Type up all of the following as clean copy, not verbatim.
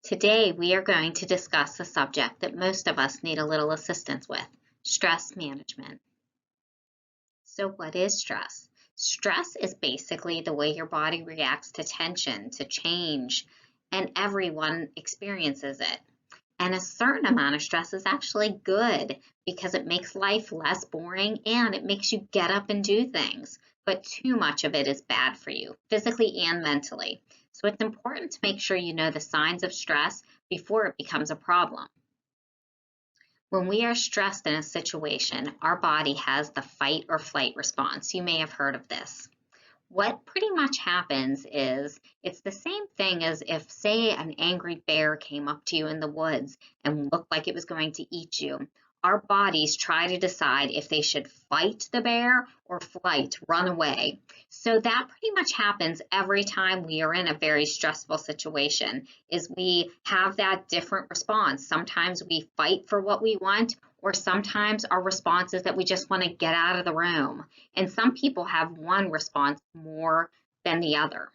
Today, we are going to discuss a subject that most of us need a little assistance with, stress management. So what is stress? Stress is basically the way your body reacts to tension, to change, and everyone experiences it. And a certain amount of stress is actually good because it makes life less boring and it makes you get up and do things. But too much of it is bad for you, physically and mentally. So it's important to make sure you know the signs of stress before it becomes a problem. When we are stressed in a situation, our body has the fight or flight response. You may have heard of this. What pretty much happens is it's the same thing as if, say, an angry bear came up to you in the woods and looked like it was going to eat you. Our bodies try to decide if they should fight the bear or flight, run away. So that pretty much happens every time we are in a very stressful situation, is we have that different response. Sometimes we fight for what we want, or sometimes our response is that we just want to get out of the room. And some people have one response more than the other.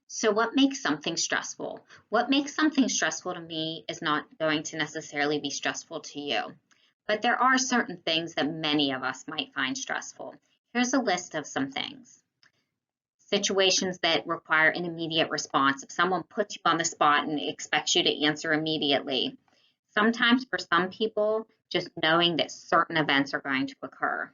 So what makes something stressful? What makes something stressful to me is not going to necessarily be stressful to you. But there are certain things that many of us might find stressful. Here's a list of some things. Situations that require an immediate response. If someone puts you on the spot and expects you to answer immediately. Sometimes for some people, just knowing that certain events are going to occur.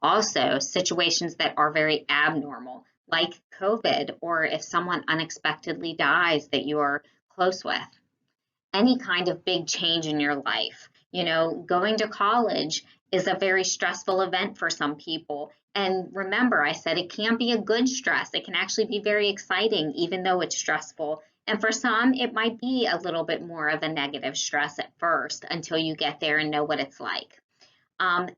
Also, situations that are very abnormal, like COVID, or if someone unexpectedly dies that you are close with. Any kind of big change in your life. Going to college is a very stressful event for some people. And remember, I said it can be a good stress. It can actually be very exciting, even though it's stressful. And for some, it might be a little bit more of a negative stress at first until you get there and know what it's like.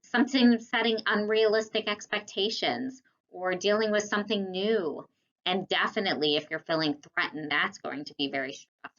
Something setting unrealistic expectations or dealing with something new. And definitely, if you're feeling threatened, that's going to be very stressful.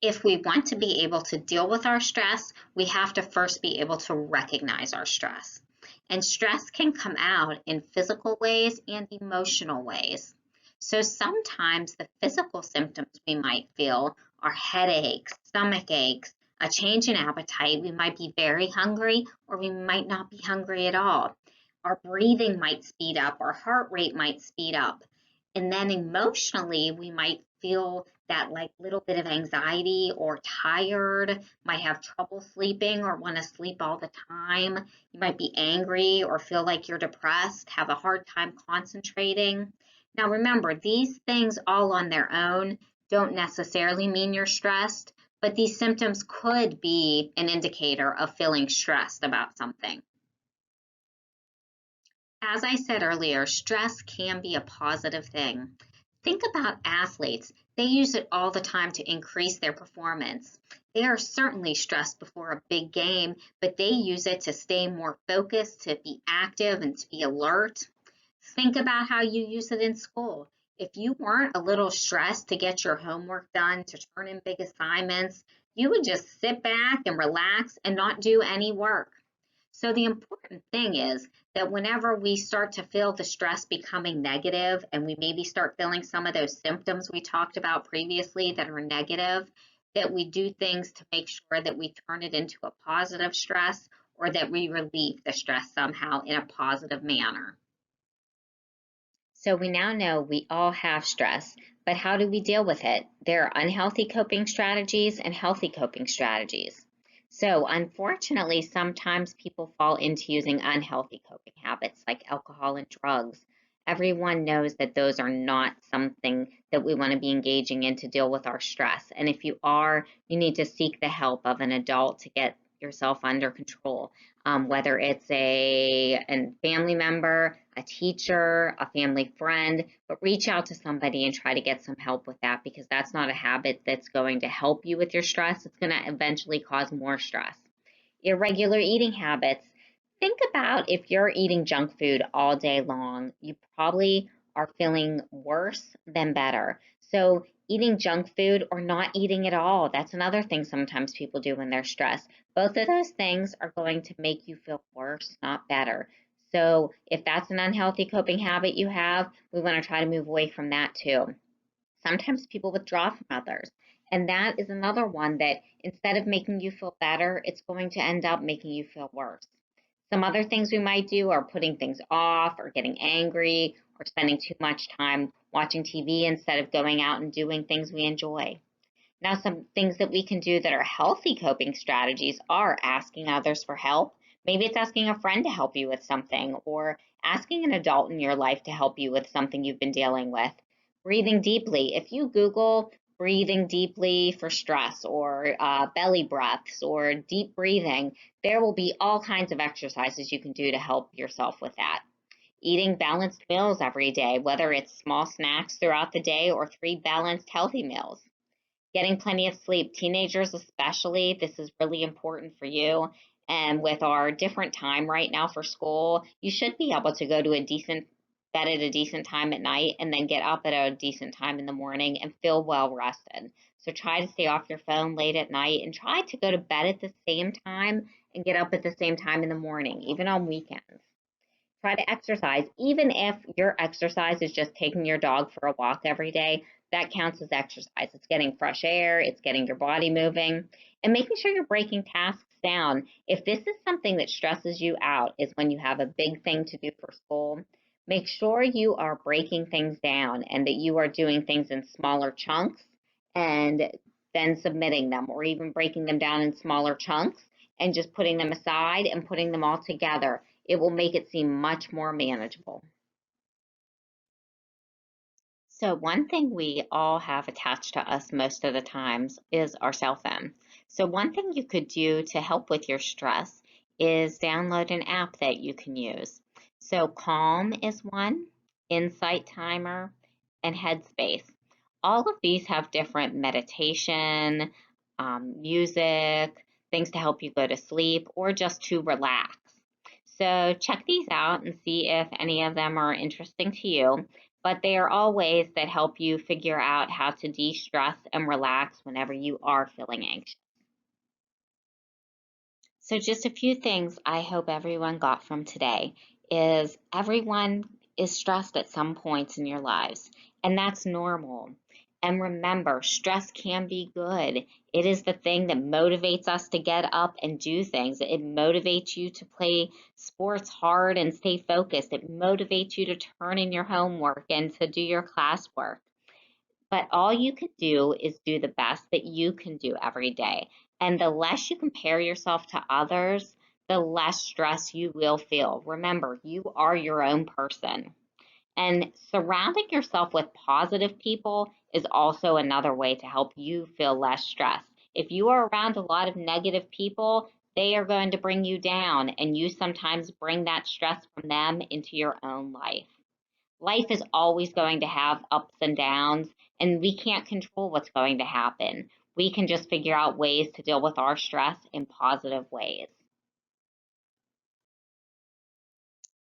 If we want to be able to deal with our stress, we have to first be able to recognize our stress. And stress can come out in physical ways and emotional ways. So sometimes the physical symptoms we might feel are headaches, stomach aches, a change in appetite. We might be very hungry or we might not be hungry at all. Our breathing might speed up, our heart rate might speed up. And then emotionally, we might feel that little bit of anxiety or tired, might have trouble sleeping or want to sleep all the time. You might be angry or feel like you're depressed, have a hard time concentrating. Now remember, these things all on their own don't necessarily mean you're stressed, but these symptoms could be an indicator of feeling stressed about something. As I said earlier, stress can be a positive thing. Think about athletes. They use it all the time to increase their performance. They are certainly stressed before a big game, but they use it to stay more focused, to be active, and to be alert. Think about how you use it in school. If you weren't a little stressed to get your homework done, to turn in big assignments, you would just sit back and relax and not do any work. So the important thing is that whenever we start to feel the stress becoming negative and we maybe start feeling some of those symptoms we talked about previously that are negative, that we do things to make sure that we turn it into a positive stress or that we relieve the stress somehow in a positive manner. So we now know we all have stress, but how do we deal with it? There are unhealthy coping strategies and healthy coping strategies. So unfortunately, sometimes people fall into using unhealthy coping habits like alcohol and drugs. Everyone knows that those are not something that we want to be engaging in to deal with our stress. And if you are, you need to seek the help of an adult to get yourself under control, whether it's a family member, a teacher, a family friend, but reach out to somebody and try to get some help with that because that's not a habit that's going to help you with your stress. It's going to eventually cause more stress. Irregular eating habits. Think about if you're eating junk food all day long, you probably are feeling worse than better. So eating junk food or not eating at all, that's another thing sometimes people do when they're stressed. Both of those things are going to make you feel worse, not better. So if that's an unhealthy coping habit you have, we want to try to move away from that too. Sometimes people withdraw from others. And that is another one that instead of making you feel better, it's going to end up making you feel worse. Some other things we might do are putting things off or getting angry or spending too much time watching TV instead of going out and doing things we enjoy. Now, some things that we can do that are healthy coping strategies are asking others for help. Maybe it's asking a friend to help you with something, or asking an adult in your life to help you with something you've been dealing with. Breathing deeply. If you Google breathing deeply for stress, or belly breaths, or deep breathing, there will be all kinds of exercises you can do to help yourself with that. Eating balanced meals every day, whether it's small snacks throughout the day or 3 balanced healthy meals. Getting plenty of sleep. Teenagers, especially, this is really important for you. And with our different time right now for school, you should be able to go to a decent bed at a decent time at night and then get up at a decent time in the morning and feel well rested. So try to stay off your phone late at night and try to go to bed at the same time and get up at the same time in the morning, even on weekends. Try to exercise. Even if your exercise is just taking your dog for a walk every day, that counts as exercise. It's getting fresh air, it's getting your body moving, and making sure you're breaking tasks down. If this is something that stresses you out, is when you have a big thing to do for school, make sure you are breaking things down and that you are doing things in smaller chunks and then submitting them, or even breaking them down in smaller chunks and just putting them aside and putting them all together. It will make it seem much more manageable. So one thing we all have attached to us most of the times is our cell phone. So one thing you could do to help with your stress is download an app that you can use. So Calm is one, Insight Timer, and Headspace. All of these have different meditation, music, things to help you go to sleep, or just to relax. So check these out and see if any of them are interesting to you. But they are all ways that help you figure out how to de stress and relax whenever you are feeling anxious. So, just a few things I hope everyone got from today is everyone is stressed at some points in your lives, and that's normal. And remember, stress can be good. It is the thing that motivates us to get up and do things. It motivates you to play sports hard and stay focused. It motivates you to turn in your homework and to do your classwork. But all you can do is do the best that you can do every day. And the less you compare yourself to others, the less stress you will feel. Remember, you are your own person. And surrounding yourself with positive people is also another way to help you feel less stressed. If you are around a lot of negative people, they are going to bring you down, and you sometimes bring that stress from them into your own life. Life is always going to have ups and downs, and we can't control what's going to happen. We can just figure out ways to deal with our stress in positive ways.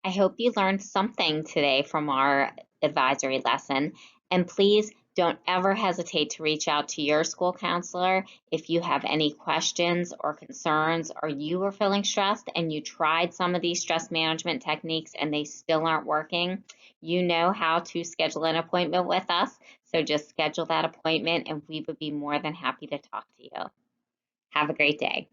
I hope you learned something today from our advisory lesson. And please don't ever hesitate to reach out to your school counselor if you have any questions or concerns, or you are feeling stressed and you tried some of these stress management techniques and they still aren't working. You know how to schedule an appointment with us. So just schedule that appointment and we would be more than happy to talk to you. Have a great day.